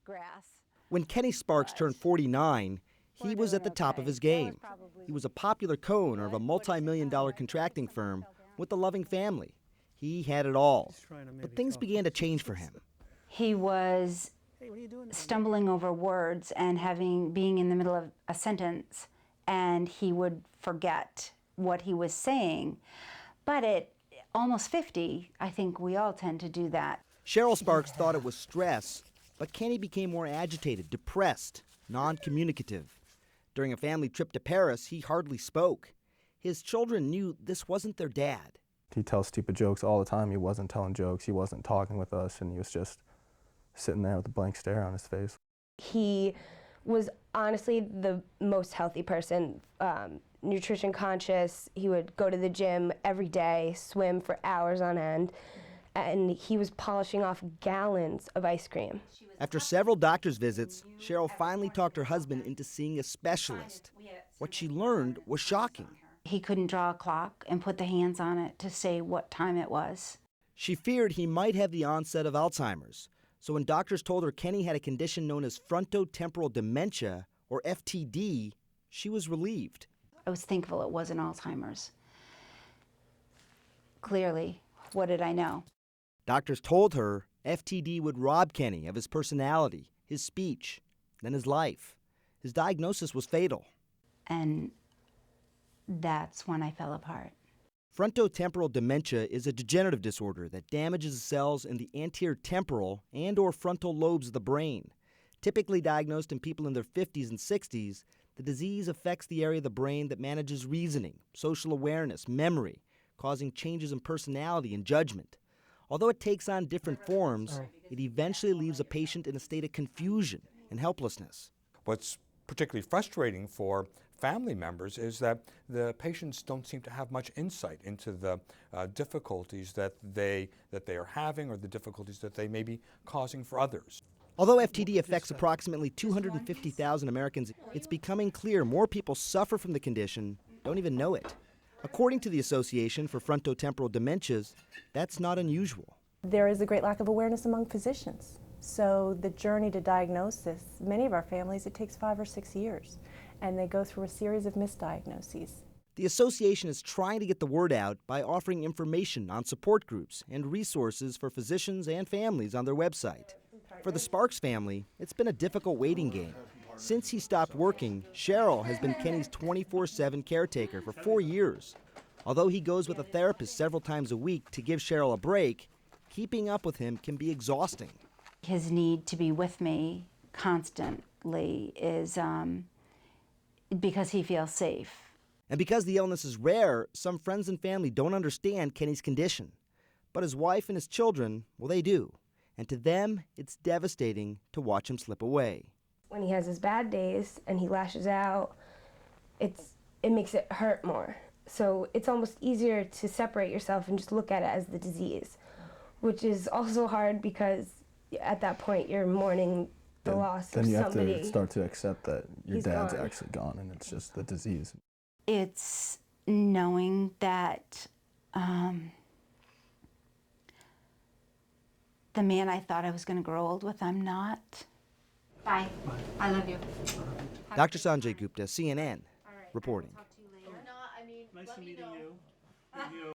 grass. When Kenny Sparks turned 49, he was at the top of his game. He was a popular co-owner of a multi-million-dollar contracting firm with a loving family. He had it all. But things began to change for him. He was stumbling over words and being in the middle of a sentence, and he would forget what he was saying. But at almost 50, I think we all tend to do that. Cheryl Sparks thought it was stress, but Kenny became more agitated, depressed, non-communicative. During a family trip to Paris, he hardly spoke. His children knew this wasn't their dad. He tells stupid jokes all the time. He wasn't telling jokes. He wasn't talking with us, and he was just sitting there with a blank stare on his face. He was honestly the most healthy person, nutrition conscious. He would go to the gym every day, swim for hours on end, and he was polishing off gallons of ice cream. After several doctor's visits, Cheryl finally talked her husband into seeing a specialist. What she learned was shocking. He couldn't draw a clock and put the hands on it to say what time it was. She feared he might have the onset of Alzheimer's. So when doctors told her Kenny had a condition known as frontotemporal dementia, or FTD, she was relieved. I was thankful it wasn't Alzheimer's. Clearly, what did I know? Doctors told her FTD would rob Kenny of his personality, his speech, then his life. His diagnosis was fatal. And that's when I fell apart. Frontotemporal dementia is a degenerative disorder that damages the cells in the anterior temporal and or frontal lobes of the brain. Typically diagnosed in people in their 50s and 60s, the disease affects the area of the brain that manages reasoning, social awareness, memory, causing changes in personality and judgment. Although it takes on different forms, it eventually leaves a patient in a state of confusion and helplessness. What's particularly frustrating for family members is that the patients don't seem to have much insight into the difficulties that they are having, or the difficulties that they may be causing for others. Although FTD affects approximately 250,000 Americans, it's becoming clear more people suffer from the condition, don't even know it. According to the Association for Frontotemporal Dementias, that's not unusual. There is a great lack of awareness among physicians. So the journey to diagnosis, many of our families, it takes 5 or 6 years, and they go through a series of misdiagnoses. The association is trying to get the word out by offering information on support groups and resources for physicians and families on their website. For the Sparks family, it's been a difficult waiting game. Since he stopped working, Cheryl has been Kenny's 24/7 caretaker for 4 years. Although he goes with a therapist several times a week to give Cheryl a break, keeping up with him can be exhausting. His need to be with me constantly is because he feels safe. And because the illness is rare, some friends and family don't understand Kenny's condition. But his wife and his children, well, they do. And to them, it's devastating to watch him slip away. When he has his bad days and he lashes out, it makes it hurt more. So it's almost easier to separate yourself and just look at it as the disease, which is also hard because at that point you're mourning the loss of somebody. Then you have to start to accept that your dad's gone. actually gone and it's just the disease. It's knowing that the man I thought I was going to grow old with, I'm not. Bye. I love you. Dr. Sanjay Gupta, CNN, reporting. Nice meeting you.